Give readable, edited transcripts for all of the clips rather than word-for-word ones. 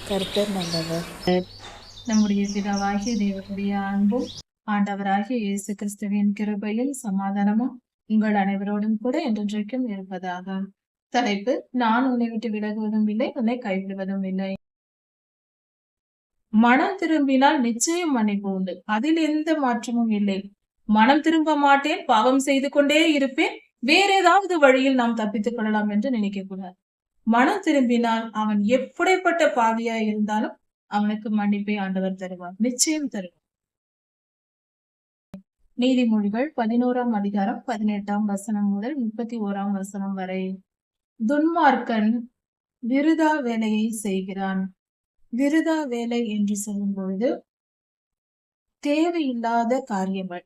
கர்த்தர் நல்லவர். நம்முடைய பிதாவாகிய தேவனுடைய அன்பும் ஆண்டவராகிய இயேசு கிறிஸ்துவின் கிருபையில் சமாதானமும் உங்கள் அனைவரோடும் கூட என்றென்றைக்கும் இருப்பதாக. தலைப்பு: நான் உன்னை விட்டு விலகுவதும் இல்லை, உன்னை கைவிடுவதும் இல்லை. மனம் திரும்பினால் நிச்சயம் மன்னிப்பு உண்டு, அதில் எந்த மாற்றமும் இல்லை. மனம் திரும்ப மாட்டேன், பாவம் செய்து கொண்டே இருப்பேன், வேற ஏதாவது வழியில் நாம் தப்பித்துக் கொள்ளலாம் என்று நினைக்க கூடாது. மனம் திரும்பினால் அவன் எப்படிப்பட்ட பாவியா இருந்தாலும் அவனுக்கு மன்னிப்பை ஆண்டவர் தருவார், நிச்சயம் தருவார். நீதிமொழிகள் 11ஆம் அதிகாரம் 18ஆம் வசனம் முதல் 31ஆம் வசனம் வரை. துன்மார்க்கன் விருதா வேலையை செய்கிறான். விருதா வேலை என்று சொல்லும் பொழுது தேவையில்லாத காரியங்கள்,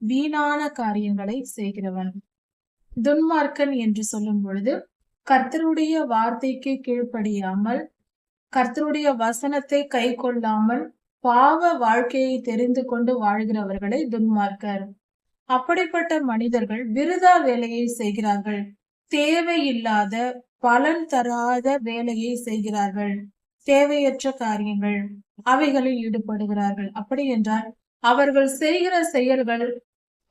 வீணான காரியங்களை செய்கிறவன். துன்மார்க்கன் என்று சொல்லும் பொழுது கர்த்தருடைய வார்த்தைக்கு கீழ்ப்படியாமல், கர்த்தருடைய வசனத்தை கை கொள்ளாமல் பாவ வாழ்க்கையை தெரிந்து கொண்டு வாழ்கிறவர்களை துன்மார்க்கர். அப்படிப்பட்ட மனிதர்கள் விருதா வேலையை செய்கிறார்கள். தேவையில்லாத, பலன் தராத வேலையை செய்கிறார்கள். தேவையற்ற காரியங்கள், அவைகளில் ஈடுபடுகிறார்கள். அப்படி என்றால் அவர்கள் செய்கிற செயல்கள்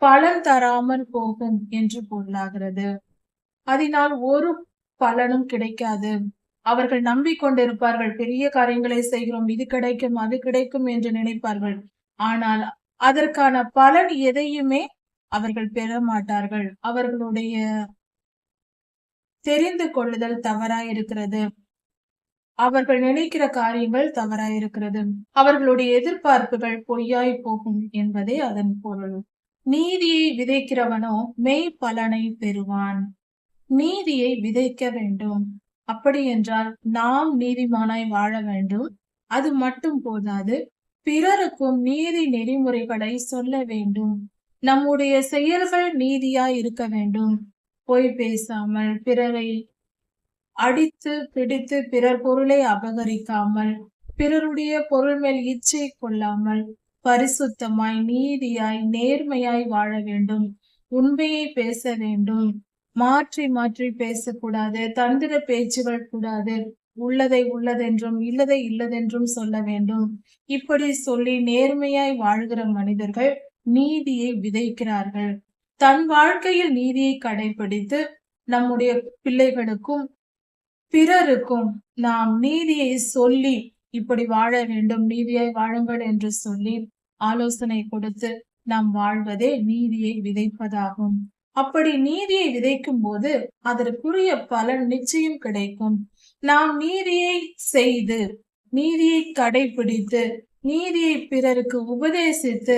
பலன் தராமல் போகும் என்று பொருளாகிறது. அதனால் ஒரு பலனும் கிடைக்காது. அவர்கள் நம்பிக்கொண்டிருப்பார்கள், பெரிய காரியங்களை செய்கிறோம், இது கிடைக்கும் அது கிடைக்கும் என்று நினைப்பார்கள். ஆனால் அதற்கான பலன் எதையுமே அவர்கள் பெற மாட்டார்கள். அவர்களுடைய தெரிந்து கொள்ளுதல் தவறாயிருக்கிறது. அவர்கள் நினைக்கிற காரியங்கள் தவறாயிருக்கிறது. அவர்களுடைய எதிர்பார்ப்புகள் பொய்யாய் போகும் என்பதே அதன் பொருள். நீதியை விதைக்கிறவனோ மெய் பலனை பெறுவான். நீதியை விதைக்க வேண்டும். அப்படி என்றால் நாம் நீதிமானாய் வாழ வேண்டும். அது மட்டும் போதாது, பிறருக்கும் நீதி நெறிமுறைகளை சொல்ல வேண்டும். நம்முடைய செயல்கள் நீதியாய் இருக்க வேண்டும். பொய் பேசாமல், பிறரை அடித்து பிடித்து பிறர் பொருளை அபகரிக்காமல், பிறருடைய பொருள் மேல் இச்சை கொள்ளாமல், பரிசுத்தமாய், நீதியாய், நேர்மையாய் வாழ வேண்டும். உண்மையை பேச வேண்டும். மாற்றி மாற்றி பேசக்கூடாது. தந்திர பேச்சுகள் கூடாது. உள்ளதை உள்ளதென்றும் இல்லதை இல்லதென்றும் சொல்ல வேண்டும். இப்படி சொல்லி நேர்மையாய் வாழ்கிற மனிதர்கள் நீதியை விதைக்கிறார்கள். தன் வாழ்க்கையில் நீதியை கடைபிடித்து நம்முடைய பிள்ளைகளுக்கும் பிறருக்கும் நாம் நீதியை சொல்லி இப்படி வாழ வேண்டும், நீதியாய் வாழுங்கள் என்று சொல்லி ஆலோசனை கொடுத்து நாம் வாழ்வதே நீதியை விதைப்பதாகும். அப்படி நீதியை விதைக்கும் போது அதற்குரிய பலன் நிச்சயம் கிடைக்கும். நாம் நீதியை செய்து, நீதியை கடைபிடித்து, நீதியை பிறருக்கு உபதேசித்து,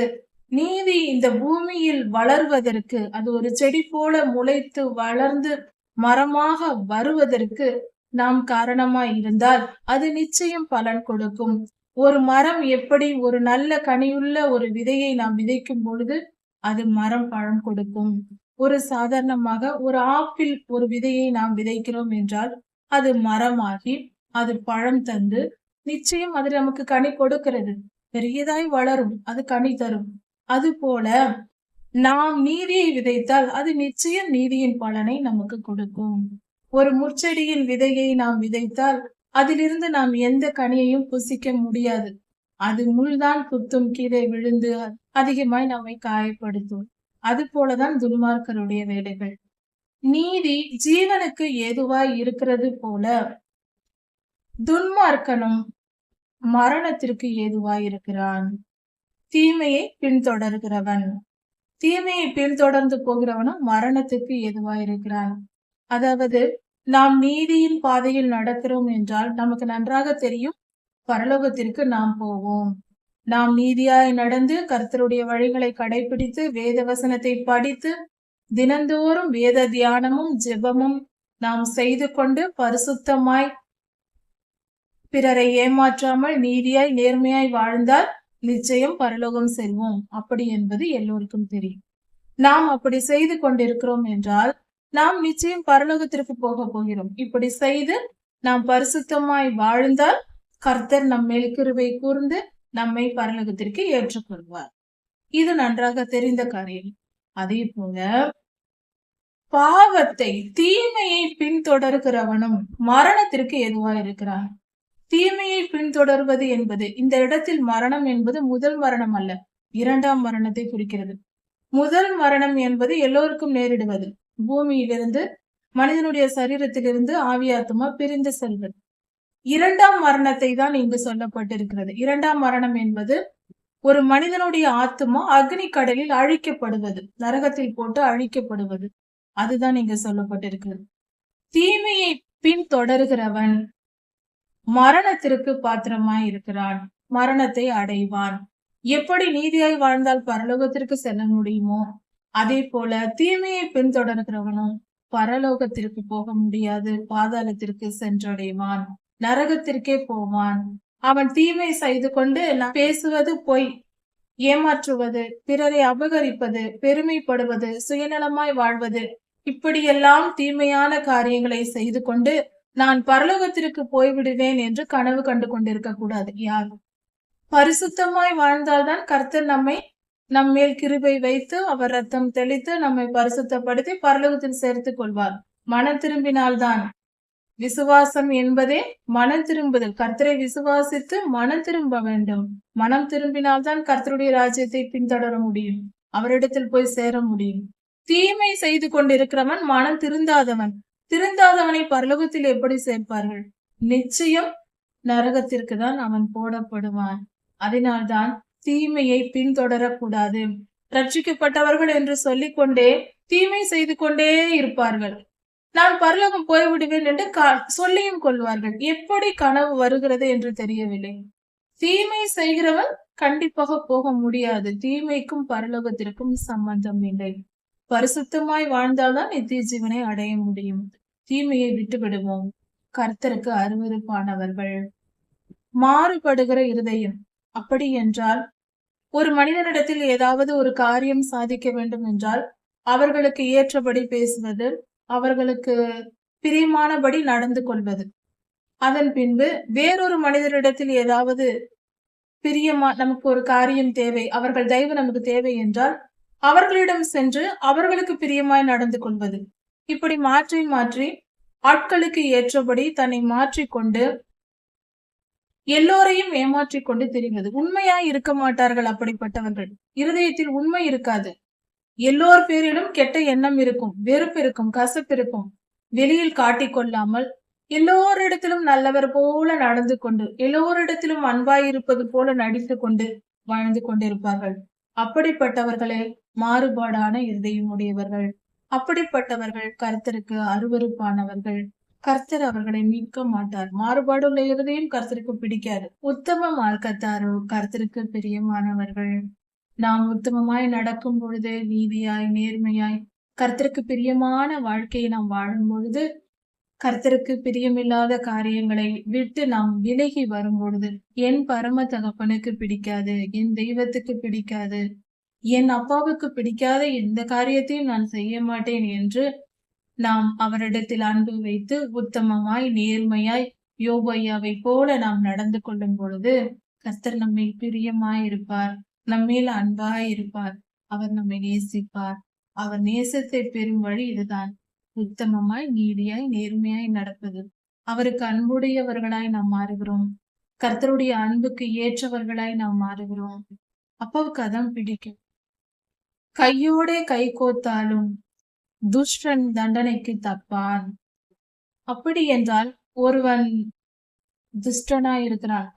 நீதி இந்த பூமியில் வளர்வதற்கு, அது ஒரு செடி போல முளைத்து வளர்ந்து மரமாக வருவதற்கு நாம் காரணமாய் இருந்தால் அது நிச்சயம் பலன் கொடுக்கும். ஒரு மரம் எப்படி ஒரு நல்ல கனியுள்ள ஒரு விதையை நாம் விதைக்கும் பொழுது அது மரம் பழம் கொடுக்கும். ஒரு சாதாரணமாக ஒரு ஆப்பிள் ஒரு விதையை நாம் விதைக்கிறோம் என்றால் அது மரமாகி அது பழம் தந்து நிச்சயம் அது நமக்கு கனி கொடுக்கிறது. பெரியதாய் வளரும், அது கனி தரும். அது போல நாம் நீதியை விதைத்தால் அது நிச்சயம் நீதியின் பலனை நமக்கு கொடுக்கும். ஒரு முட்செடியின் விதையை நாம் விதைத்தால் அதிலிருந்து நாம் எந்த கனியையும் புசிக்க முடியாது. அது முள்தான் குத்தும், கீழே விழுந்து அதிகமாய் நம்மை காயப்படுத்தும். அது போலதான் துன்மார்க்கருடைய வேலைகள். நீதி ஜீவனுக்கு ஏதுவாய் இருக்கிறது போல துன்மார்க்கனும் மரணத்திற்கு ஏதுவாய் இருக்கிறான். தீமையை பின்தொடர்கிறவன், தீமையை பின்தொடர்ந்து போகிறவனும் மரணத்துக்கு ஏதுவாய் இருக்கிறான். அதாவது நாம் நீதியின் பாதையில் நடக்கிறோம் என்றால் நமக்கு நன்றாக தெரியும் பரலோகத்திற்கு நாம் போவோம். நாம் நீதியாய் நடந்து கர்த்தருடைய வழிகளை கடைபிடித்து வேத வசனத்தை படித்து தினந்தோறும் வேத தியானமும் ஜெபமும் நாம் செய்து கொண்டு பரிசுத்தமாய் பிறரை ஏமாற்றாமல் நீதியாய் நேர்மையாய் வாழ்ந்தால் நிச்சயம் பரலோகம் செல்வோம். அப்படி என்பது எல்லோருக்கும் தெரியும். நாம் அப்படி செய்து கொண்டிருக்கிறோம் என்றால் நாம் நிச்சயம் பரலோகத்திற்கு போக போகிறோம். இப்படி செய்து நாம் பரிசுத்தமாய் வாழ்ந்தால் கர்த்தர் நம் மேல் கிருபை கூர்ந்து நம்மை பரலோகத்திற்கு ஏற்றுக்கொள்வார். இது நன்றாக தெரிந்த காரியம். அதே போல பாவத்தை, தீமையை பின்தொடர்கிறவனும் மரணத்திற்கு ஏதுவாய் இருக்கிறான். தீமையை பின்தொடர்வது என்பது இந்த இடத்தில் மரணம் என்பது முதல் மரணம் அல்ல, இரண்டாம் மரணத்தை குறிக்கிறது. முதல் மரணம் என்பது எல்லோருக்கும் நேரிடுவது, பூமியிலிருந்து மனிதனுடைய சரீரத்திலிருந்து ஆவியாத்மா பிரிந்து செல்வது. இரண்டாம் மரணத்தை தான் இங்கு சொல்லப்பட்டிருக்கிறது. இரண்டாம் மரணம் என்பது ஒரு மனிதனுடைய ஆத்மா அக்னி கடலில் அழிக்கப்படுவது, நரகத்தில் போட்டு அழிக்கப்படுவது, அதுதான் இங்கு சொல்லப்பட்டிருக்கிறது. தீமையை பின்தொடர்கிறவன் மரணத்திற்கு பாத்திரமாய் இருக்கிறான், மரணத்தை அடைவான். எப்படி நீதியாய் வாழ்ந்தால் பரலோகத்திற்கு செல்ல முடியுமோ அதே போல தீமையை பின்தொடர்கிறவனும் பரலோகத்திற்கு போக முடியாது, பாதாளத்திற்கு சென்றடைவான், நரகத்திற்கே போவான். அவன் தீமை செய்து கொண்டு பேசுவது பொய், ஏமாற்றுவது, பிறரை அபகரிப்பது, பெருமைப்படுவது, சுயநலமாய் வாழ்வது, இப்படியெல்லாம் தீமையான காரியங்களை செய்து கொண்டு நான் பரலோகத்திற்கு போய்விடுவேன் என்று கனவு கண்டு கொண்டிருக்க கூடாது. யாரும் பரிசுத்தமாய் வாழ்ந்தால்தான் கர்த்தர் நம்மேல் கிருபை வைத்து அவர் ரத்தம் தெளித்து நம்மை பரிசுத்தப்படுத்தி பரலோகத்தில் சேர்த்துக் கொள்வார். மனம் திரும்பினால்தான். விசுவாசம் என்பதே மனம் திரும்புதல். கர்த்தரை விசுவாசித்து மனம் திரும்ப வேண்டும். மனம் திரும்பினால்தான் கர்த்தருடைய ராஜ்யத்தை பின்தொடர முடியும், அவரிடத்தில் போய் சேர முடியும். தீமை செய்து கொண்டிருக்கிறவன் மனம் திருந்தாதவனை பரலோகத்தில் எப்படி சேர்ப்பார்கள்? நிச்சயம் நரகத்திற்கு தான் அவன் போடப்படுவான். அதனால்தான் தீமையை பின்தொடரக்கூடாது. ரட்சிக்கப்பட்டவர்கள் என்று சொல்லிக்கொண்டே தீமை செய்து கொண்டே இருப்பார்கள். நான் பரலோகம் போய்விடுவேன் என்று சொல்லியும் கொள்வார்கள். எப்படி கனவு வருகிறது என்று தெரியவில்லை. தீமை செய்கிறவன் கண்டிப்பாக போக முடியாது. தீமைக்கும் பரலோகத்திற்கும் சம்பந்தம் இல்லை. பரிசுத்தமாய் வாழ்ந்தால்தான் நித்திய ஜீவனை அடைய முடியும். தீமையை விட்டு விடுவோம். கர்த்தருக்கு அருவருப்பானவர்கள். மாறுபடுகிற இருதயம். அப்படி என்றால் ஒரு மனிதனிடத்தில் ஏதாவது ஒரு காரியம் சாதிக்க வேண்டும் என்றால் அவர்களுக்கு ஏற்றபடி பேசுவது, அவர்களுக்கு பிரியமானபடி நடந்து கொள்வது. அதன் பின்பு வேறொரு மனிதரிடத்தில் ஏதாவது நமக்கு ஒரு காரியம் தேவை, அவர்கள் தயவு நமக்கு தேவை என்றால் அவர்களிடம் சென்று அவர்களுக்கு பிரியமாய் நடந்து கொள்வது. இப்படி மாற்றி மாற்றி ஆட்களுக்கு ஏற்றபடி தன்னை மாற்றிக்கொண்டு எல்லோரையும் ஏமாற்றிக் கொண்டு தெரிவது. உண்மையாய் இருக்க மாட்டார்கள் அப்படிப்பட்டவர்கள். இருதயத்தில் உண்மை இருக்காது. எல்லோர் பேரிலும் கெட்ட எண்ணம் இருக்கும், வெறுப்பு இருக்கும், கசப்பு இருக்கும். வெளியில் காட்டிக்கொள்ளாமல் எல்லோரிடத்திலும் நல்லவர் போல நடந்து கொண்டு, எல்லோரிடத்திலும் அன்பாயிருப்பது போல நடித்து கொண்டு வாழ்ந்து கொண்டிருப்பார்கள். அப்படிப்பட்டவர்களே மாறுபாடான இருதயம் உடையவர்கள். அப்படிப்பட்டவர்கள் கர்த்தருக்கு அருவருப்பானவர்கள். கர்த்தர் அவர்களை மீட்க மாட்டார். மாறுபாடுள்ள இருதயம் கர்த்தருக்கு பிடிக்காது. உத்தம மார்க்கத்தாரோ கர்த்தருக்கு பிரியமானவர்கள். நாம் உத்தமமாய் நடக்கும் பொழுது, நீதியாய் நேர்மையாய் கர்த்தருக்கு பிரியமான வாழ்க்கையை நாம் வாழும் பொழுது, கர்த்தருக்கு பிரியமில்லாத காரியங்களை விட்டு நாம் விலகி வரும் பொழுது, என் பரம தகப்பனுக்கு பிடிக்காது, என் தெய்வத்துக்கு பிடிக்காது, என் அப்பாவுக்கு பிடிக்காத எந்த காரியத்தையும் நான் செய்ய மாட்டேன் என்று நாம் அவரிடத்தில் அன்பு வைத்து உத்தமமாய் நேர்மையாய் யோபு ஐயாவை போல நாம் நடந்து கொள்ளும் பொழுது கர்த்தர் நம்மை பிரியமாய் இருப்பார், நம்மேல் அன்பாய் இருப்பார், அவர் நம்மை நேசிப்பார். அவர் நேசத்தை பெறும் வழி இதுதான். உத்தமமாய் நீதியாய் நேர்மையாய் நடப்பது. அவருக்கு அன்புடையவர்களாய் நாம் மாறுகிறோம். கர்த்தருடைய அன்புக்கு ஏற்றவர்களாய் நாம் மாறுகிறோம். அப்பாவுக்கு அதான் பிடிக்கும். கையோட கை கோத்தாலும் துஷ்டன் தண்டனைக்கு தப்பான். அப்படி என்றால் ஒருவன் துஷ்டனாய் இருக்கிறான்,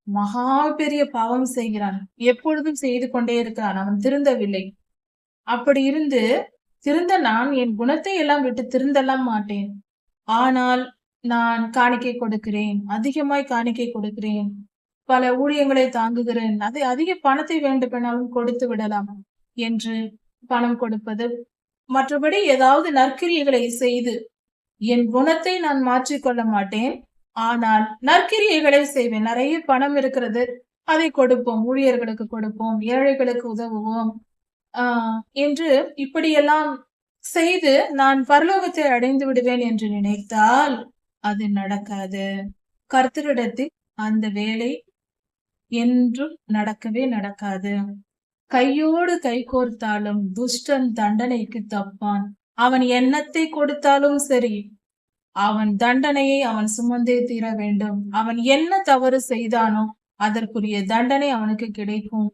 மகா பெரிய பாவம் செய்கிறான், எப்பொழுதும் செய்து கொண்டே இருக்கிறான், அவன் திருந்தவில்லை. அப்படி இருந்து திருந்த நான் என் குணத்தை எல்லாம் விட்டு திருந்தலாம் மாட்டேன். ஆனால் நான் காணிக்கை கொடுக்கிறேன், அதிகமாய் காணிக்கை கொடுக்கிறேன், பல ஊழியங்களை தாங்குகிறேன், அதை அதிக பணத்தை வேண்டுமெனாலும் கொடுத்து விடலாம் என்று பணம் கொடுப்பது, மற்றபடி ஏதாவது நற்கிரியைகளை செய்து என் குணத்தை நான் மாற்றிக்கொள்ள மாட்டேன். ஆனால் நற்கிரியைகளை செய்வேன். நிறைய பணம் இருக்கிறது, அதை கொடுப்போம், ஊழியர்களுக்கு கொடுப்போம், ஏழைகளுக்கு உதவுவோம் என்று இப்படியெல்லாம் செய்து நான் பரலோகத்தை அடைந்து விடுவேன் என்று நினைத்தால் அது நடக்காது. கர்த்தரிடத்தில் அந்த வேலை என்றும் நடக்கவே நடக்காது. கையோடு கை கோர்த்தாலும் துஷ்டன் தண்டனைக்கு தப்பான். அவன் எண்ணத்தை கொடுத்தாலும் சரி, அவன் தண்டனையை அவன் சுமந்தே தீர வேண்டும். அவன் என்ன தவறு செய்தானோ அதற்குரிய தண்டனை அவனுக்கு கிடைக்கும்.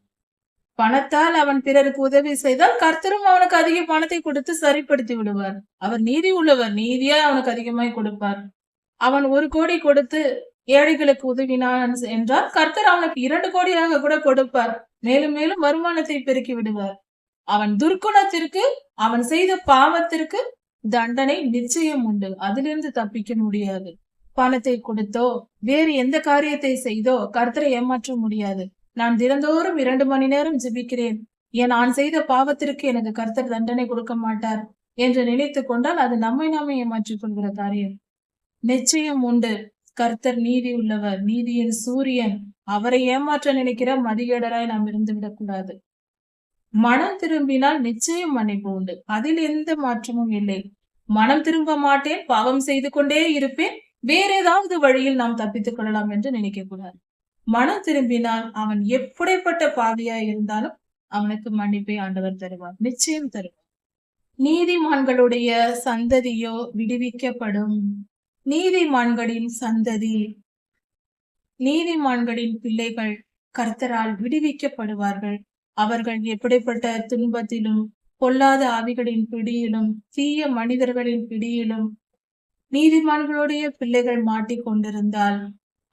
பணத்தால் அவன் பிறருக்கு உதவி செய்தால் கர்த்தரும் அவனுக்கு அதிக பணத்தை கொடுத்து சரிப்படுத்தி விடுவார். அவர் நீதி உள்ளவர், நீதியா அவனுக்கு அதிகமாய் கொடுப்பார். அவன் 1 கோடி கொடுத்து ஏழைகளுக்கு உதவினான் என்றால் கர்த்தர் அவனுக்கு 2 கோடியாக கூட கொடுப்பார். மேலும் மேலும் வருமானத்தை பெருக்கி விடுவார். அவன் துர்க்குணத்திற்கு, அவன் செய்த பாவத்திற்கு தண்டனை நிச்சயம் உண்டு. அதிலிருந்து தப்பிக்க முடியாது. பணத்தை கொடுத்தோ வேறு எந்த காரியத்தை செய்தோ கர்த்தரை ஏமாற்ற முடியாது. நான் தினந்தோறும் 2 மணி நேரம் ஜெபிக்கிறேன், நான் செய்த பாவத்திற்கு எனக்கு கர்த்தர் தண்டனை கொடுக்க மாட்டார் என்று நினைத்துக் கொண்டால் அது நம்மை நாமே ஏமாற்றிக் கொள்கிற காரியம். நிச்சயம் உண்டு. கர்த்தர் நீதி உள்ளவர், நீதியின் சூரியன். அவரை ஏமாற்ற நினைக்கிற மதிகேடராய் நாம் இருந்து விடக்கூடாது. மனம் திரும்பினால் நிச்சயம் மன்னிப்பு உண்டு. அதில் எந்த மாற்றமும் இல்லை. மனம் திரும்ப மாட்டேன், பாவம் செய்து கொண்டே இருப்பேன், வேற ஏதாவது வழியில் நாம் தப்பித்துக் கொள்ளலாம் என்று நினைக்க கூடாது. மனம் திரும்பினால் அவன் எப்படிப்பட்ட பாவியாய் இருந்தாலும் அவனுக்கு மன்னிப்பை ஆண்டவர் தருவார், நிச்சயம் தருவார். நீதிமான்களுடைய சந்ததியோ விடுவிக்கப்படும். நீதிமான்களின் சந்ததி, நீதிமான்களின் பிள்ளைகள் கர்த்தரால் விடுவிக்கப்படுவார்கள். அவர்கள் எப்படிப்பட்ட துன்பத்திலும் பொல்லாத ஆவிகளின் பிடியிலும் தீய மனிதர்களின் பிடியிலும் நீதிமான்களுடைய பிள்ளைகள் மாட்டிக்கொண்டிருந்தால்,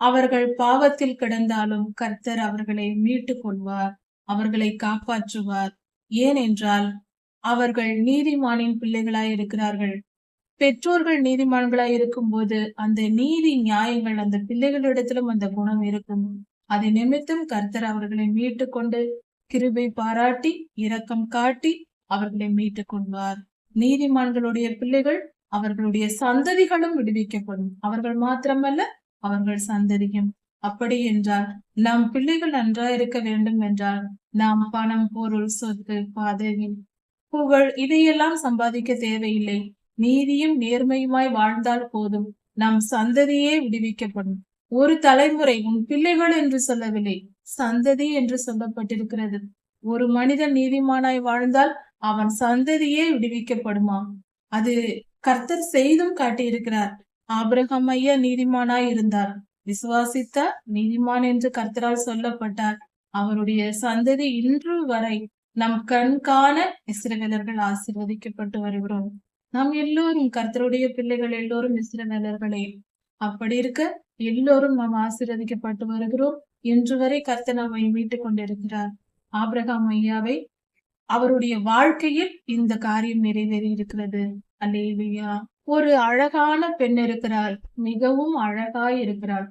அவர்கள் பாவத்தில் கிடந்தாலும் கர்த்தர் அவர்களை மீட்டுக் கொள்வார், அவர்களை காப்பாற்றுவார். ஏனென்றால் அவர்கள் நீதிமானின் பிள்ளைகளாய் இருக்கிறார்கள். பெற்றோர்கள் நீதிமான்களாய் இருக்கும் போது அந்த நீதி நியாயங்கள் அந்த பிள்ளைகளிடத்திலும் அந்த குணம் இருக்கும். அதை நிமித்தம் கர்த்தர் அவர்களை மீட்டு கொண்டு கிருபை பாராட்டி இரக்கம் காட்டி அவர்களை மீட்டுக் கொள்வார். நீதிமான்களுடைய பிள்ளைகள் அவர்களுடைய சந்ததிகளும் விடுவிக்கப்படும். அவர்கள் மாத்திரமல்ல, அவர்கள் சந்ததியும். அப்படி என்றால் நம் பிள்ளைகள் நன்றாயிருக்க வேண்டும் என்றால் நாம் பணம், பொருள், சொத்து, பதவி, புகழ் இதையெல்லாம் சம்பாதிக்க தேவையில்லை. நீதியும் நேர்மையுமாய் வாழ்ந்தால் போதும். நம் சந்ததியே விடுவிக்கப்படும். ஒரு தலைமுறை, உன் பிள்ளைகள் என்று சொல்லவில்லை, சந்ததி என்று சொல்லப்பட்டிருக்கிறது. ஒரு மனிதன் நீதிமானாய் வாழ்ந்தால் அவன் சந்ததியே விடுவிக்கப்படுமா? அது கர்த்தர் செய்தும் காட்டியிருக்கிறார். ஆபிரகாம் ஐயா நீதிமானாய் இருந்தார், விசுவாசித்தார், நீதிமான் என்று கர்த்தரால் சொல்லப்பட்டார். அவருடைய சந்ததி இன்று வரை நம் கண் காண இஸ்ரவேலர்கள் ஆசீர்வதிக்கப்பட்டு வருகிறோம். நாம் எல்லோரும் கர்த்தருடைய பிள்ளைகள், எல்லோரும் இஸ்ரவேலர்களே. அப்படி இருக்க எல்லோரும் நாம் ஆசீர்வதிக்கப்பட்டு வருகிறோம். இன்று வரை கர்த்தர் நம்மை மீட்டுக் கொண்டிருக்கிறார். ஆபிரகாம் ஐயாவை அவருடைய வாழ்க்கையில் இந்த காரியம் நிறைவேறி இருக்கிறது. அல்லேலூயா. ஒரு அழகான பெண் இருக்கிறாள், மிகவும் அழகாய் இருக்கிறாள்.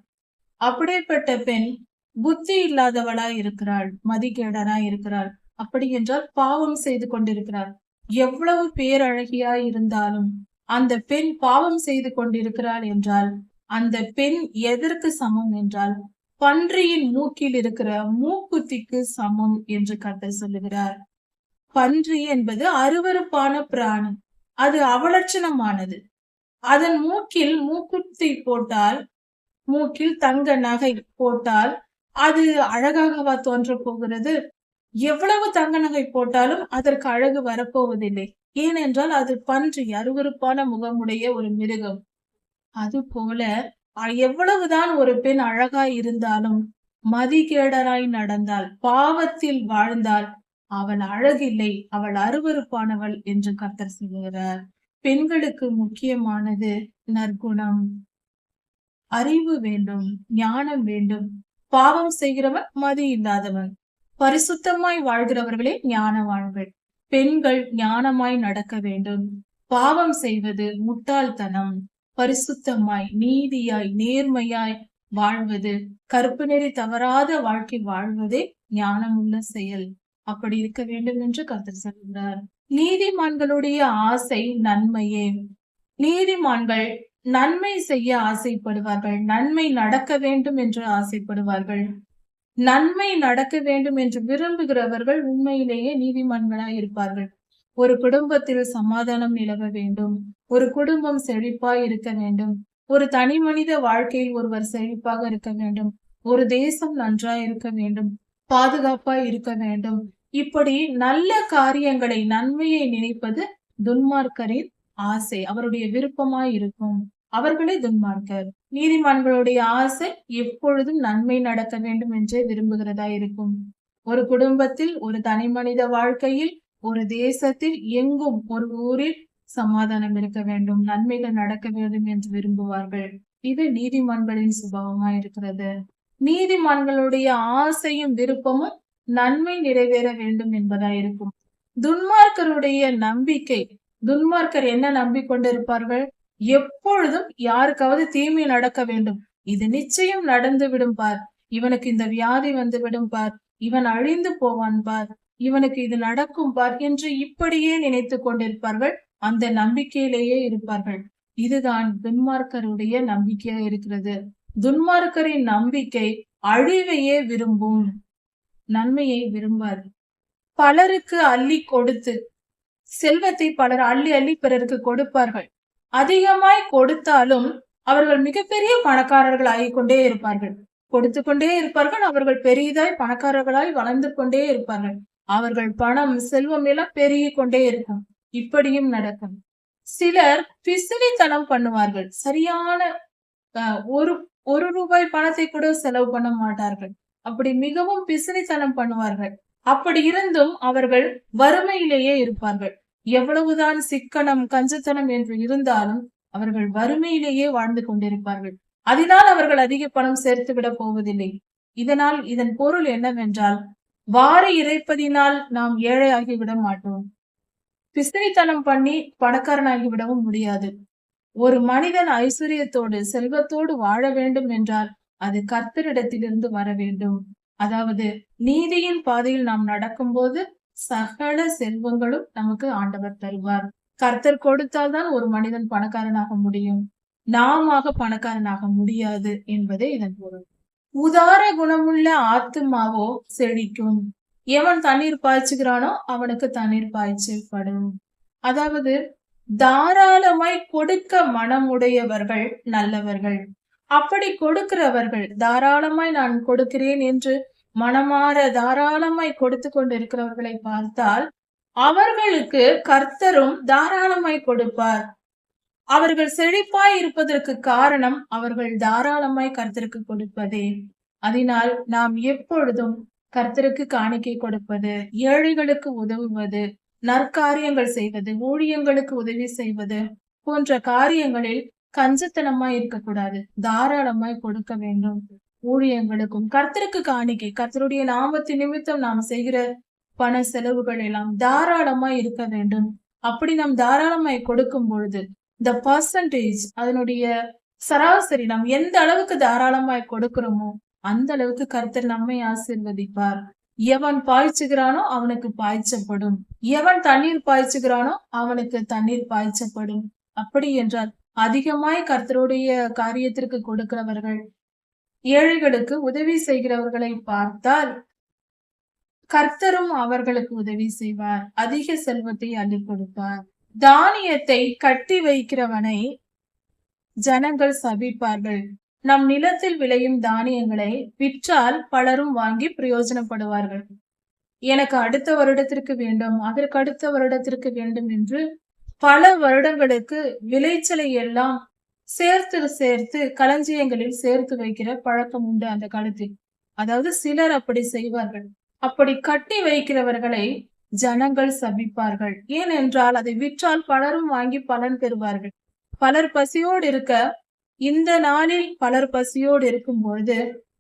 அப்படிப்பட்ட பெண் புத்தி இல்லாதவளாய் இருக்கிறாள், மதிகேடனாய் இருக்கிறாள். அப்படி என்றால் பாவம் செய்து கொண்டிருக்கிறாள். எவ்வளவு பேரழகியாய் இருந்தாலும் அந்த பெண் பாவம் செய்து கொண்டிருக்கிறாள் என்றால் அந்த பெண் எதற்கு சமம் என்றால் பன்றியின் மூக்கில் இருக்கிற மூக்குத்திக்கு சமம் என்று கர்த்தர் சொல்லுகிறார். பன்றி என்பது அருவருப்பான பிராணி, அது அவலட்சணமானது. அதன் மூக்கில் மூக்குத்தி போட்டால், மூக்கில் தங்க நகை போட்டால் அது அழகாகவா தோன்ற போகிறது? எவ்வளவு தங்க நகை போட்டாலும் அதற்கு அழகு வரப்போவதில்லை. ஏனென்றால் அது பன்றி, அருவருப்பான முகமுடைய ஒரு மிருகம். அது போல எவ்வளவுதான் ஒரு பெண் அழகாய் இருந்தாலும் மதிகேடராய் நடந்தால், பாவத்தில் வாழ்ந்தால் அவள் அழகில்லை, அவள் அருவருப்பானவள் என்று கர்த்தர் சொல்லுகிறார். பெண்களுக்கு முக்கியமானது நற்குணம், அறிவு வேண்டும், ஞானம் வேண்டும். பாவம் செய்கிறவன் மதி இல்லாதவன். பரிசுத்தமாய் வாழ்கிறவர்களே ஞானவான்கள். பெண்கள் ஞானமாய் நடக்க வேண்டும். பாவம் செய்வது முட்டாள்தனம். பரிசுத்தமாய், நீதியாய், நேர்மையாய் வாழ்வது, கற்பு நெறி தவறாத வாழ்க்கை வாழ்வதே ஞானமுள்ள செயல். அப்படி இருக்க வேண்டும் என்று கர்த்தர் சொல்கிறார். நீதிமான்களுடைய ஆசை நன்மையே. நீதிமான்கள் நன்மை செய்ய ஆசைப்படுவார்கள், நன்மை நடக்க வேண்டும் என்று ஆசைப்படுவார்கள். நன்மை நடக்க வேண்டும் என்று விரும்புகிறவர்கள் உண்மையிலேயே நீதிமான்களாய் இருப்பார்கள். ஒரு குடும்பத்தில் சமாதானம் நிலவ வேண்டும், ஒரு குடும்பம் செழிப்பாய் இருக்க வேண்டும், ஒரு தனி மனித வாழ்க்கையில் ஒருவர் செழிப்பாக இருக்க வேண்டும், ஒரு தேசம் நன்றாய் இருக்க வேண்டும், பாதுகாப்பாய் இருக்க வேண்டும். இப்படி நல்ல காரியங்களை, நன்மையை நினைப்பது துன்மார்க்கரின் ஆசை, அவருடைய விருப்பமாய் இருக்கும். அவர்களே துன்மார்க்கர். நீதிமான்களுடைய ஆசை எப்பொழுதும் நன்மை நடக்க வேண்டும் என்றே விரும்புகிறதா இருக்கும். ஒரு குடும்பத்தில், ஒரு தனி மனித வாழ்க்கையில், ஒரு தேசத்தில், எங்கும், ஒரு ஊரில் சமாதானம் இருக்க வேண்டும், நன்மைகள் நடக்க வேண்டும் என்று விரும்புவார்கள். இது நீதிமான்களின் சுபாவமா இருக்கிறது. நீதிமான்களுடைய ஆசையும் விருப்பமும் நன்மை நிறைவேற வேண்டும் என்பதா இருக்கும். துன்மார்க்கருடைய நம்பிக்கை, துன்மார்க்கர் என்ன நம்பிக்கொண்டிருப்பார்கள்? எப்பொழுதும் யாருக்காவது தீமை நடக்க வேண்டும், இது நிச்சயம் நடந்து விடும் பார், இவனுக்கு இந்த வியாதி வந்து விடும் பார், இவன் அழிந்து போவான் பார், இவனுக்கு இது நடக்கும் பார் என்று இப்படியே நினைத்து கொண்டிருப்பார்கள். அந்த நம்பிக்கையிலேயே இருப்பார்கள். இதுதான் துன்மார்க்கருடைய நம்பிக்கையா இருக்கிறது. துன்மார்க்கரின் நம்பிக்கை அழிவையே விரும்பும், நன்மையை விரும்பாது. பலருக்கு அள்ளி கொடுத்து, செல்வத்தை பலர் அள்ளி அள்ளி பிறருக்கு கொடுப்பார்கள். அதிகமாய் கொடுத்தாலும் அவர்கள் மிகப்பெரிய பணக்காரர்கள் ஆகிக்கொண்டே இருப்பார்கள். கொடுத்து கொண்டே இருப்பார்கள். அவர்கள் பெரிதாய் பணக்காரர்களாய் வளர்ந்து கொண்டே இருப்பார்கள். அவர்கள் பணம், செல்வம் எல்லாம் பெருகி கொண்டே இருக்கும். இப்படியும் நடக்கும். சிலர் பிசினித்தனம் பண்ணுவார்கள். சரியான ஒரு ஒரு ரூபாய் பணத்தை கூட செலவு பண்ண மாட்டார்கள். அப்படி மிகவும் பிசினித்தனம் பண்ணுவார்கள். அப்படி இருந்தும் அவர்கள் வறுமையிலேயே இருப்பார்கள். எவ்வளவுதான் சிக்கனம், கஞ்சத்தனம் என்று இருந்தாலும் அவர்கள் வறுமையிலேயே வாழ்ந்து கொண்டிருப்பார்கள். அதனால் அவர்கள் அதிக பணம் சேர்த்து விட போவதில்லை. இதன் பொருள் என்னவென்றால், வாரி இறைப்பதினால் நாம் ஏழை ஆகிவிட மாட்டோம். பிசினித்தனம் பண்ணி பணக்காரனாகி விடவும் முடியாது. ஒரு மனிதன் ஐஸ்வர்யத்தோடு, செல்வத்தோடு வாழ வேண்டும் என்றால் அது கர்த்தரிடத்திலிருந்து வர வேண்டும். அதாவது நீதியின் பாதையில் நாம் நடக்கும்போது சகல செல்வங்களும் நமக்கு ஆண்டவர் தருவார். கர்த்தர் கொடுத்தால்தான் ஒரு மனிதன் பணக்காரனாக முடியும். நாம பணக்காரனாக முடியாது என்பதே இதன் பொருள். உதார குணமுள்ள ஆத்துமாவோ செழிக்கும். எவன் தண்ணீர் பாய்ச்சுகிறானோ அவனுக்கு தண்ணீர் பாய்ச்சப்படும். அதாவது தாராளமாய் கொடுக்க மனமுடையவர்கள் நல்லவர்கள். அப்படி கொடுக்கிறவர்கள், தாராளமாய் நான் கொடுக்கிறேன் என்று மனமாற தாராளமாய் கொடுத்து கொண்டிருக்கிறவர்களை பார்த்தால் அவர்களுக்கு கர்த்தரும் தாராளமாய் கொடுப்பார். அவர்கள் செழிப்பாய் இருப்பதற்கு காரணம் அவர்கள் தாராளமாய் கர்த்தருக்கு கொடுப்பதே. அதனால் நாம் எப்பொழுதும் கர்த்தருக்கு காணிக்கை கொடுப்பது, ஏழைகளுக்கு உதவுவது, நற்காரியங்கள் செய்வது, ஊழியங்களுக்கு உதவி செய்வது போன்ற காரியங்களில் கஞ்சத்தனமாய் இருக்கக்கூடாது. தாராளமாய் கொடுக்க வேண்டும். ஊழியங்களுக்கும் கர்த்தருக்கு காணிக்கை, கர்த்தருடைய நாமத்தின் நிமித்தம் நாம் செய்கிற பண செலவுகள் எல்லாம் தாராளமாய் இருக்க வேண்டும். அப்படி நாம் தாராளமாய் கொடுக்கும் பொழுது the percentage, அதனுடைய சராசரி நாம் எந்த அளவுக்கு தாராளமாய் கொடுக்கிறோமோ அந்த அளவுக்கு கர்த்தர் நம்மை ஆசீர்வதிப்பார். எவன் பாய்ச்சுகிறானோ அவனுக்கு பாய்ச்சப்படும், எவன் தண்ணீர் பாய்ச்சுகிறானோ அவனுக்கு தண்ணீர் பாய்ச்சப்படும். அப்படி என்றால் அதிகமாய் கர்த்தருடைய காரியத்திற்கு கொடுக்கிறவர்கள், ஏழைகளுக்கு உதவி செய்கிறவர்களை பார்த்தால் கர்த்தரும் அவர்களுக்கு உதவி செய்வார், அதிக செல்வத்தை அள்ளி கொடுப்பார். தானியத்தை கட்டி வைக்கிறவனை ஜனங்கள் சபிப்பார்கள். நம் நிலத்தில் விளையும் தானியங்களை விற்றால் பலரும் வாங்கி பிரயோஜனப்படுவார்கள். எனக்கு அடுத்த வருடத்திற்கு வேண்டும், அதற்கு அடுத்த வருடத்திற்கு வேண்டும் என்று பல வருடங்களுக்கு விளைச்சலை எல்லாம் சேர்த்து சேர்த்து களஞ்சியங்களில் சேர்த்து வைக்கிற பழக்கம் உண்டு அந்த காலத்தில். அதாவது சிலர் அப்படி செய்வார்கள். அப்படி கட்டி வைக்கிறவர்களை ஜனங்கள் சபிப்பார்கள். ஏனென்றால் அதை விற்றால் பலரும் வாங்கி பலன் பெறுவார்கள். பலர் பசியோடு இருக்க, இந்த நாளில் பலர் பசியோடு இருக்கும் பொழுது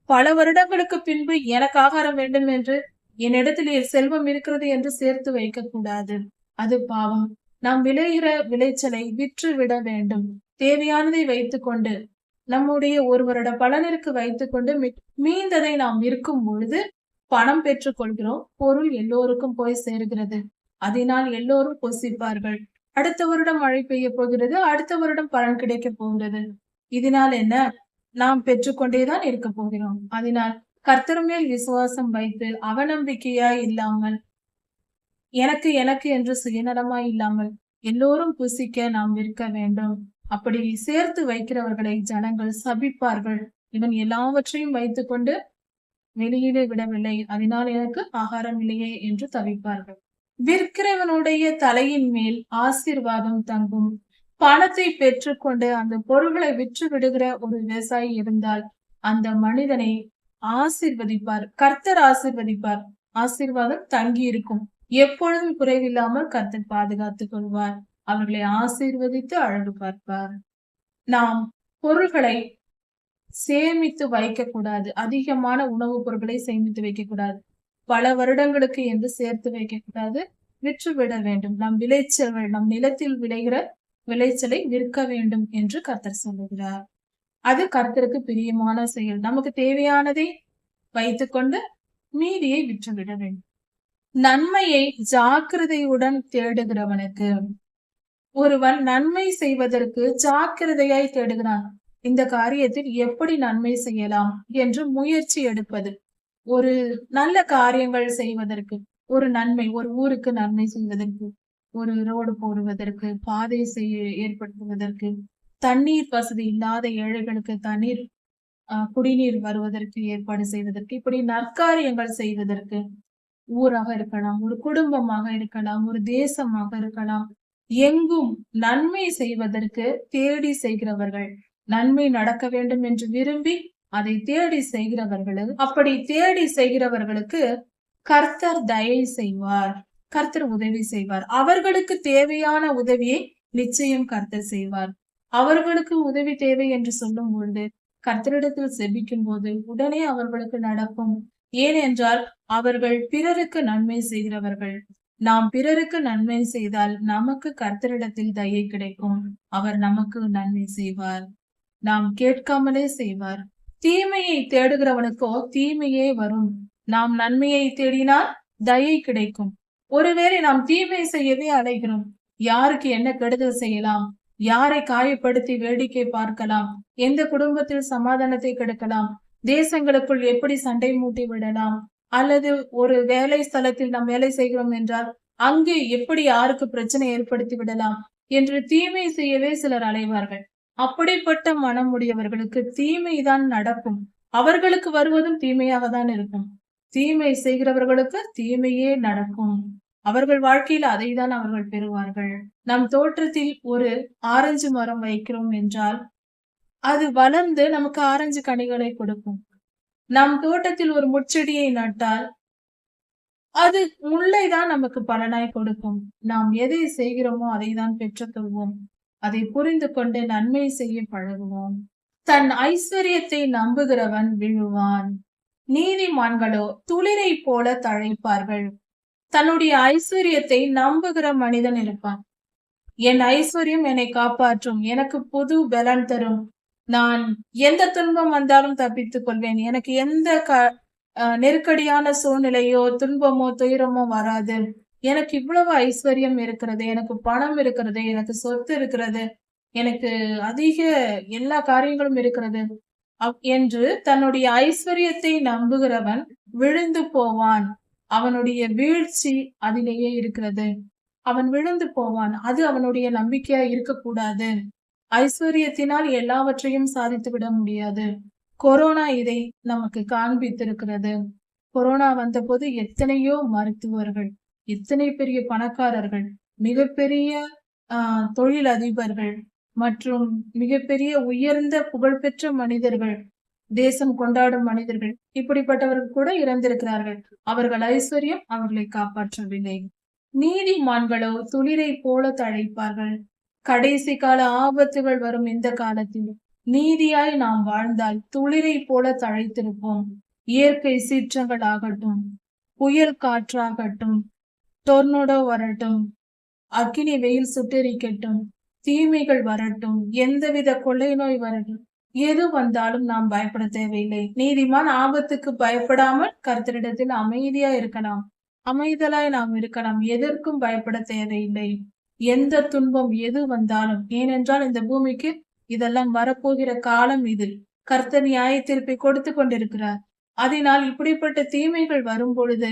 பல வருடங்களுக்கு பின்பு எனக்கு ஆகாரம் வேண்டும் என்று என்னிடத்தில் செல்வம் இருக்கிறது என்று சேர்த்து வைக்க கூடாது. அது பாவம். நாம் விளைகிற விளைச்சலை விற்று விட வேண்டும். தேவையானதை வைத்துக்கொண்டு, நம்முடைய ஒரு வருட பலனிற்கு வைத்துக்கொண்டு மீந்ததை நாம் விற்கும் பொழுது பணம் பெற்றுக் கொள்கிறோம். பொருள் எல்லோருக்கும் போய் சேருகிறது. அதனால் எல்லோரும் பொசிப்பார்கள். அடுத்த வருடம் மழை பெய்ய போகிறது, அடுத்த வருடம் பலன் கிடைக்க போகிறது. இதனால் என்ன, நாம் பெற்றுக்கொண்டேதான் இருக்க போகிறோம். அதனால் கர்த்தர் மேல் விசுவாசம் வைத்து அவநம்பிக்கையாய் இல்லாமல், எனக்கு எனக்கு என்று சுயநலமாய் இல்லாமல் எல்லோரும் புசிக்க நாம் விற்க வேண்டும். அப்படி சேர்த்து வைக்கிறவர்களை ஜனங்கள் சபிப்பார்கள். இவன் எல்லாவற்றையும் வைத்துக்கொண்டு வெளியிலே விடவில்லை, அதனால் எனக்கு ஆகாரம் இல்லையே என்று தவிப்பார்கள். விற்கிறவனுடைய தலையின் மேல் ஆசீர்வாதம் தங்கும். பணத்தை பெற்றுக்கொண்டு அந்த பொருள்களை விற்று விடுகிற ஒரு விவசாயி இருந்தால் அந்த மனிதனை ஆசீர்வதிப்பார். கர்த்தர் ஆசீர்வதிப்பார். ஆசீர்வாதம் தங்கி இருக்கும். எப்பொழுதும் குறைவில்லாமல் கர்த்தர் பாதுகாத்துக் கொள்வார். அவர்களை ஆசீர்வதித்து அழகு பார்ப்பார். நாம் பொருள்களை சேமித்து வைக்கக்கூடாது. அதிகமான உணவுப் பொருட்களை சேமித்து வைக்கக்கூடாது. பல வருடங்களுக்கு என்று சேர்த்து வைக்கக்கூடாது. விற்றுவிட வேண்டும். நம் விளைச்சல்கள், நம் நிலத்தில் விளைகிற விளைச்சலை விற்க வேண்டும் என்று கர்த்தர் சொல்லுகிறார். அது கர்த்தருக்கு பிரியமான செயல். நமக்கு தேவையானதை வைத்துக்கொண்டு மீதியை விற்றுவிட வேண்டும். நன்மையை ஜாக்கிரதையுடன் தேடுகிறவனுக்கு, ஒருவன் நன்மை செய்வதற்கு ஜாக்கிரதையாய் தேடுகிறான். இந்த காரியத்தில் எப்படி நன்மை செய்யலாம் என்று முயற்சி எடுப்பது. ஒரு நல்ல காரியங்கள் செய்வதற்கு, ஒரு நன்மை, ஒரு ஊருக்கு நன்மை செய்வதற்கு, ஒரு ரோடு போடுவதற்கு, பாதை ஏற்படுத்துவதற்கு, தண்ணீர் வசதி இல்லாத ஏழைகளுக்கு தண்ணீர் குடிநீர் வருவதற்கு ஏற்பாடு செய்வதற்கு, இப்படி நற்காரியங்கள் செய்வதற்கு, ஊராக இருக்கலாம், ஒரு குடும்பமாக இருக்கலாம், ஒரு தேசமாக இருக்கலாம், எங்கும் நன்மை செய்வதற்கு தேடி செய்கிறவர்கள், நன்மை நடக்க வேண்டும் என்று விரும்பி அதை தேடி செய்கிறவர்கள், அப்படி தேடி செய்கிறவர்களுக்கு கர்த்தர் தயை செய்வார். கர்த்தர் உதவி செய்வார். அவர்களுக்கு தேவையான உதவியை நிச்சயம் கர்த்தர் செய்வார். அவர்களுக்கு உதவி தேவை என்று சொல்லும் பொழுது கர்த்தரிடத்தில் செபிக்கும் போது உடனே அவர்களுக்கு நடக்கும். ஏனென்றால் அவர்கள் பிறருக்கு நன்மை செய்கிறவர்கள். நாம் பிறருக்கு நன்மை செய்தால் நமக்கு கர்த்தரிடத்தில் தயை கிடைக்கும். அவர் நமக்கு நன்மை செய்வார். நாம் கேட்காமலே செய்வார். தீமையை தேடுகிறவனுக்கோ தீமையே வரும். நாம் நன்மையை தேடினால் தயை கிடைக்கும். ஒருவேளை நாம் தீமை செய்யவே அலைகிறோம். யாருக்கு என்ன கெடுதல் செய்யலாம், யாரை காயப்படுத்தி வேடிக்கை பார்க்கலாம், எந்த குடும்பத்தில் சமாதானத்தை கெடுக்கலாம், தேசங்களுக்குள் எப்படி சண்டை மூட்டி விடலாம், அல்லது ஒரு வேலை ஸ்தலத்தில் நாம் வேலை செய்கிறோம் என்றால் அங்கே எப்படி யாருக்கு பிரச்சனை ஏற்படுத்தி விடலாம் என்று தீமை செய்யவே சிலர் அலைவார்கள். அப்படிப்பட்ட மனம் உடையவர்களுக்கு தீமைதான் நடக்கும். அவர்களுக்கு வருவதும் தீமையாக தான் இருக்கும். தீமை செய்கிறவர்களுக்கு தீமையே நடக்கும். அவர்கள் வாழ்க்கையில் அதை தான் அவர்கள் பெறுவார்கள். நம் தோட்டத்தில் ஒரு ஆரஞ்சு மரம் வைக்கிறோம் என்றால் அது வளர்ந்து நமக்கு ஆரஞ்சு கனிகளை கொடுக்கும். நம் தோட்டத்தில் ஒரு முட்செடியை நட்டால் அது முல்லை தான் நமக்கு பலனாய் கொடுக்கும். நாம் எதை செய்கிறோமோ அதை தான் பெற்றுக்கொள்வோம். அதை புரிந்து கொண்டு நன்மை செய்ய பழகுவோம். தன் ஐஸ்வர்யத்தை நம்புகிறவன் விழுவான். நீதிமான்களோ துளிரை போல தழைப்பார்கள். தன்னுடைய ஐஸ்வர்யத்தை நம்புகிற மனிதன் இருப்பான். என் ஐஸ்வர்யம் என்னை காப்பாற்றும், எனக்கு புது பலன் தரும், நான் எந்த துன்பம் வந்தாலும் தப்பித்துக் கொள்வேன், எனக்கு எந்த நெருக்கடியான சூழ்நிலையோ துன்பமோ துயரமோ வராது, எனக்கு இவ்வளவு ஐஸ்வர்யம் இருக்கிறது, எனக்கு பணம் இருக்கிறது, எனக்கு சொத்து இருக்கிறது, எனக்கு அதிக எல்லா காரியங்களும் இருக்கிறது என்று தன்னுடைய ஐஸ்வர்யத்தை நம்புகிறவன் விழுந்து போவான். அவனுடைய வீழ்ச்சி அதிலேயே இருக்கிறது. அவன் விழுந்து போவான். அது அவனுடைய நம்பிக்கையா இருக்கக்கூடாது. ஐஸ்வர்யத்தினால் எல்லாவற்றையும் சாதித்து விட முடியாது. கொரோனா இதை நமக்கு காண்பித்திருக்கிறது. கொரோனா வந்தபோது எத்தனையோ மருத்துவர்கள், எத்தனை பெரிய பணக்காரர்கள், மிகப்பெரிய தொழில் அதிபர்கள் மற்றும் மிகப்பெரிய உயர்ந்த புகழ்பெற்ற மனிதர்கள், தேசம் கொண்டாடும் மனிதர்கள், இப்படிப்பட்டவர்கள் கூட இறந்திருக்கிறார்கள். அவர்கள் ஐஸ்வர்யம் அவர்களை காப்பாற்றவில்லை. நீதிமான்களோ துளிரை போல தழைப்பார்கள். கடைசி கால ஆபத்துகள் வரும் இந்த காலத்தில் நீதியாய் நாம் வாழ்ந்தால் துளிரை போல தழைத்திருப்போம். இயற்கை சீற்றங்கள் ஆகட்டும், புயல் காற்றாகட்டும், டொர்னடோ வரட்டும், அக்கினி வெயில் சுட்டெரிக்கட்டும், தீமைகள் வரட்டும், எந்தவித கொள்ளை நோய் வரட்டும், எது வந்தாலும் நாம் பயப்பட தேவையில்லை. நீதிமான் ஆபத்துக்கு பயப்படாமல் கர்த்தரிடத்தில் அமைதியா இருக்கலாம். அமைதலாய் நாம் இருக்கலாம். எதற்கும் பயப்பட தேவையில்லை. எந்த துன்பம் எது வந்தாலும், ஏனென்றால் இந்த பூமிக்கு இதெல்லாம் வரப்போகிற காலம் இது. கர்த்தர் நியாய தீர்ப்பை கொடுத்து கொண்டிருக்கிறார். அதனால் இப்படிப்பட்ட தீமைகள் வரும் பொழுது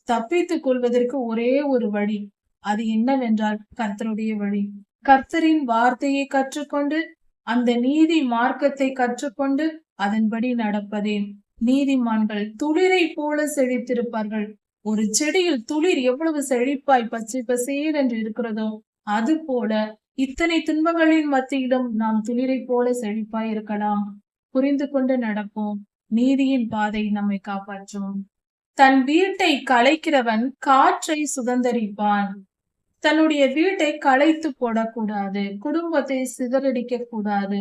தப்பித்துக் கொள்வதற்கு ஒரே ஒரு வழி. அது என்னவென்றால் கர்த்தருடைய வழி. கர்த்தரின் வார்த்தையை கற்றுக்கொண்டு அந்த நீதி மார்க்கத்தை கற்றுக்கொண்டு அதன்படி நடப்பதே. நீதிமான்கள் துளிரை போல செழித்திருப்பார்கள். ஒரு செடியில் துளிர் எவ்வளவு செழிப்பாய் பச்சை பசேல் என்று இருக்கிறதோ அது போல இத்தனை துன்பங்களின் மத்தியிலும் நாம் துளிரை போல செழிப்பாய் இருக்கலாம். புரிந்து கொண்டு நடப்போம். நீதியின் பாதை நம்மை காப்பாற்றும். தன் வீட்டை கலைக்கிறவன் காற்றை சுதந்தரிப்பான். தன்னுடைய வீட்டை கலைத்து போடக்கூடாது. குடும்பத்தை சிதறடிக்க கூடாது.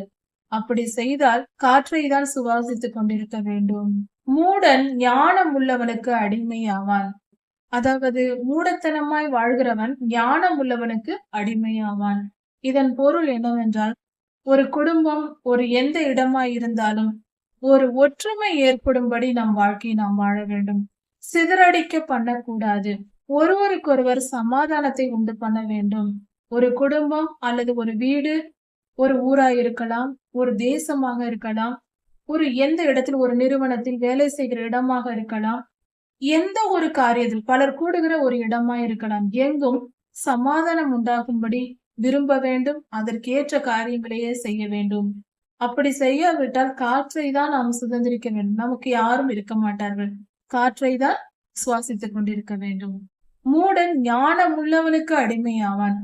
அப்படி செய்தால் காற்றை தான் சுவாசித்துக் கொண்டிருக்க வேண்டும். மூடன் ஞானம் உள்ளவனுக்கு அடிமையாவான். அதாவது மூடத்தனமாய் வாழ்கிறவன் ஞானம் உள்ளவனுக்கு அடிமையாவான். இதன் பொருள் என்னவென்றால், ஒரு குடும்பம் ஒரு எந்த இடமாய் இருந்தாலும் ஒரு ஒற்றுமை ஏற்படும்படி நம் வாழ்க்கையை நாம் வாழ வேண்டும். சிதறடிக்க பண்ணக்கூடாது. ஒருவருக்கொருவர் சமாதானத்தை உண்டு பண்ண வேண்டும். ஒரு குடும்பம் அல்லது ஒரு வீடு, ஒரு ஊராய் இருக்கலாம், ஒரு தேசமாக இருக்கலாம், ஒரு எந்த இடத்தில் ஒரு நிறுவனத்தில் வேலை செய்கிற இடமாக இருக்கலாம், எந்த ஒரு காரியத்தில் பலர் கூடுகிற ஒரு இடமாய் இருக்கலாம். எங்கும் சமாதானம் உண்டாகும்படி விரும்ப வேண்டும். அதற்கேற்ற காரியங்களையே செய்ய வேண்டும். அப்படி செய்யாவிட்டால் காற்றை தான் நாம் சுதந்திரிக்க வேண்டும். நமக்கு யாரும் இருக்க மாட்டார்கள். காற்றை தான் சுவாசித்துக் கொண்டிருக்க வேண்டும். மூடன் ஞானம் உள்ளவனுக்கு அடிமையாவான்.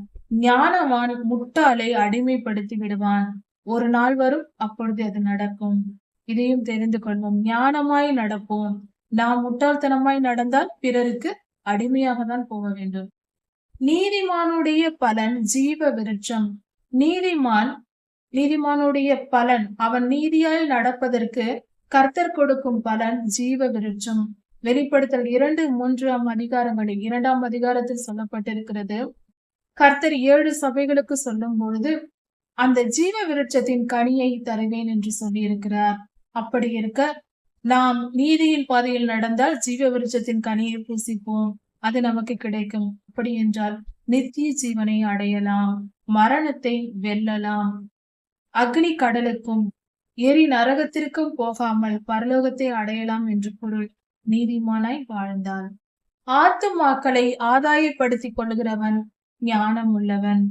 ஞானவான் முட்டாளை அடிமைப்படுத்தி விடுவான். ஒரு நாள் வரும், அப்பொழுது அது நடக்கும். இதையும் தெரிந்து கொள்வோம். ஞானமாய் நடப்போம். நாம் முட்டாள்தனமாய் நடந்தால் பிறருக்கு அடிமையாக தான் போக வேண்டும். நீதிமானுடைய பலன் ஜீவ விருட்சம். நீதிமானுடைய பலன், அவன் நீதியாய் நடப்பதற்கு கர்த்தர் கொடுக்கும் பலன் ஜீவ விருட்சம். வெளிப்படுத்தல் 2-3 அதிகாரங்களில் 2ஆம் அதிகாரத்தில் சொல்லப்பட்டிருக்கிறது. கர்த்தர் 7 சபைகளுக்கு சொல்லும் பொழுது அந்த ஜீவ விருட்சத்தின் கனியை தருவேன் என்று சொல்லியிருக்கிறார். அப்படி இருக்க நாம் நீதியின் பாதையில் நடந்தால் ஜீவ விருட்சத்தின் கனியை பூசிப்போம். அது நமக்கு கிடைக்கும். அப்படி என்றால் நித்திய ஜீவனை அடையலாம். மரணத்தை வெல்லலாம். அக்னி கடலுக்கும் எரி நரகத்திற்கும் போகாமல் பரலோகத்தை அடையலாம் என்று பொருள். நீதிமானாய் வாழ்ந்தால் ஆத்துமாக்களை ஆதாயப்படுத்திக் கொள்கிறவன் ஞானம் உள்ளவன்.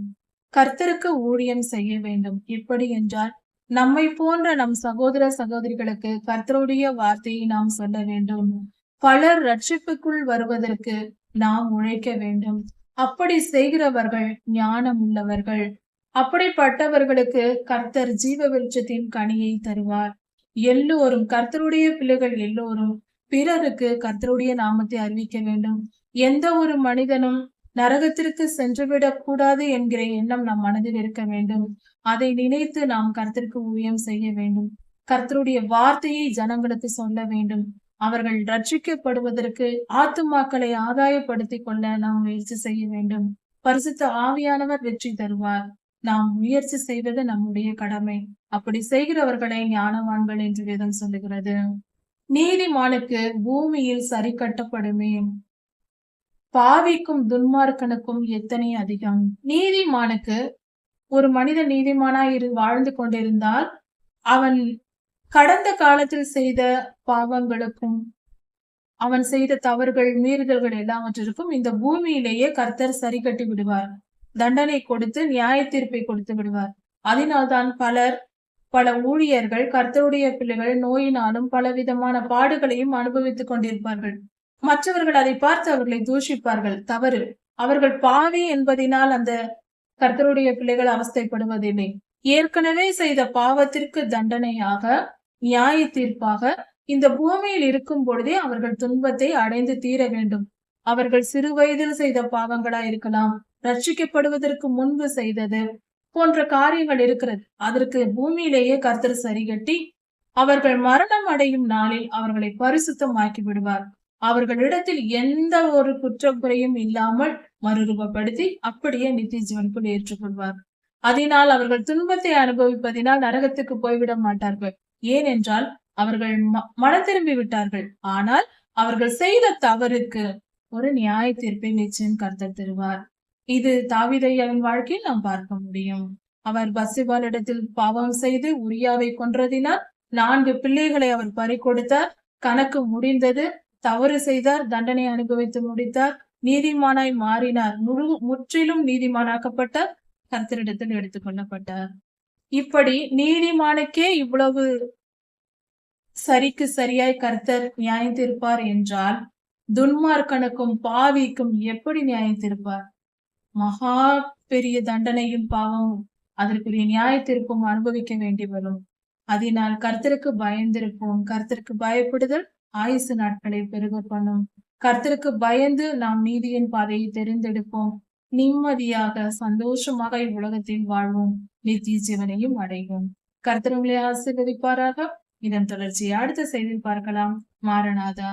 கர்த்தருக்கு ஊழியம் செய்ய வேண்டும். எப்படி என்றால், நம்மை போன்ற நம் சகோதர சகோதரிகளுக்கு கர்த்தருடைய வார்த்தையை நாம் சொல்ல வேண்டும். பலர் ரட்சிப்புக்குள் வருவதற்கு நாம் உழைக்க வேண்டும். அப்படி செய்கிறவர்கள் ஞானம் உள்ளவர்கள். அப்படிப்பட்டவர்களுக்கு கர்த்தர் ஜீவ விருட்சத்தின் கனியை தருவார். எல்லோரும், கர்த்தருடைய பிள்ளைகள் எல்லோரும் பிறருக்கு கர்த்தருடைய நாமத்தை அறிவிக்க வேண்டும். எந்த ஒரு மனிதனும் நரகத்திற்கு சென்றுவிடக் கூடாது என்கிற எண்ணம் நம் மனதில் இருக்க வேண்டும். அதை நினைத்து நாம் கர்த்தருக்கு ஊழியம் செய்ய வேண்டும். கர்த்தருடைய வார்த்தையை ஜனங்களுக்கு சொல்ல வேண்டும். அவர்கள் ரட்சிக்கப்படுவதற்கு ஆத்துமாக்களை ஆதாயப்படுத்திக் கொள்ள நாம் முயற்சி செய்ய வேண்டும். பரிசுத்த ஆவியானவர் வெற்றி தருவார். நாம் முயற்சி செய்வது நம்முடைய கடமை. அப்படி செய்கிறவர்களை ஞானவான்கள் என்று வேதம் சொல்லுகிறது. நீதிமானுக்கு பூமியில் சரி கட்டப்படுமே, பாவிக்கும் துன்மார்க்கனுக்கும் எத்தனை அதிகம். நீதிமானுக்கு, ஒரு மனிதன் நீதிமானாய் வாழ்ந்து கொண்டிருந்தால் அவன் கடந்த காலத்தில் செய்த பாவங்களுக்கும் அவன் செய்த தவறுகள் மீறுதல்கள் எல்லாவற்றிற்கும் இந்த பூமியிலேயே கர்த்தர் சரி கட்டி விடுவார். தண்டனை கொடுத்து நியாய தீர்ப்பை கொடுத்து விடுவார். அதனால்தான் பல ஊழியர்கள், கர்த்தருடைய பிள்ளைகள் நோயினாலும் பலவிதமான பாடுகளையும் அனுபவித்துக் கொண்டிருப்பார்கள். மற்றவர்கள் அதை பார்த்து அவர்களை தூஷிப்பார்கள். தவறு. அவர்கள் பாவி என்பதனால் அந்த கர்த்தருடைய பிள்ளைகள் அவஸ்தைப்படுவதில்லை. ஏற்கனவே செய்த பாவத்திற்கு தண்டனையாக, நியாய தீர்ப்பாக இந்த பூமியில் இருக்கும் பொழுதே அவர்கள் துன்பத்தை அடைந்து தீர வேண்டும். அவர்கள் சிறு வயதில் செய்த பாவங்களா இருக்கலாம், ரட்சிக்கப்படுவதற்கு முன்பு செய்தது போன்ற காரியங்கள் இருக்கிறது. அதற்கு பூமியிலேயே கர்த்தர் சரிகட்டி அவர்கள் மரணம் அடையும் நாளில் அவர்களை பரிசுத்தமாக்கி விடுவார். அவர்களிடத்தில் எந்த ஒரு குற்றக்குறையும் இல்லாமல் மறுரூபப்படுத்தி அப்படியே நித்திய ஜீவனுக்குள் ஏற்றுக்கொள்வார். அதனால் அவர்கள் துன்பத்தை அனுபவிப்பதினால் நரகத்துக்கு போய்விட மாட்டார்கள். ஏனென்றால் அவர்கள் மனம் திரும்பி விட்டார்கள். ஆனால் அவர்கள் செய்த தவறுக்கு ஒரு நியாய தீர்ப்பை நிச்சயம் கர்த்தர் தருவார். இது தாவீதையின் வாழ்க்கையில் நாம் பார்க்க முடியும். அவர் பத்சேபாளிடத்தில் பாவம் செய்து உரியாவை கொன்றதினால் 4 பிள்ளைகளை அவர் பறி கொடுத்தார். கணக்கு முடிந்தது. தவறு செய்தார், தண்டனை அனுபவித்து முடித்தார், நீதிமானாய் மாறினார், முற்றிலும் நீதிமானாக்கப்பட்டார், கர்த்தரிடத்தில் எடுத்துக் கொள்ளப்பட்டார். இப்படி நீதிமானுக்கே இவ்வளவு சரிக்கு சரியாய் கர்த்தர் நியாயம் தீர்ப்பார் என்றால் துன்மார்க்கனுக்கும் பாவிக்கும் எப்படி நியாயம் தீர்ப்பார்? மகா பெரிய தண்டனையும் பாவமும் அதற்குரிய நியாய தீர்ப்பும் அனுபவிக்க வேண்டி வரும். அதனால் கர்த்தருக்கு பயந்திருப்போம். கர்த்தருக்கு பயப்படுதல் ஆயுசு நாட்களை பெருக பண்ணும். கர்த்தருக்கு பயந்து நாம் நீதியின் பாதையை தெரிந்தெடுப்போம். நிம்மதியாக சந்தோஷமாக இவ்வுலகத்தில் வாழ்வோம். நித்திய ஜீவனையும் அடைவோம். கர்த்தர் உங்களை ஆசீர்வதிப்பாராக. இதன் தொடர்ச்சியை அடுத்த செய்தியில் பார்க்கலாம். மாரநாதா.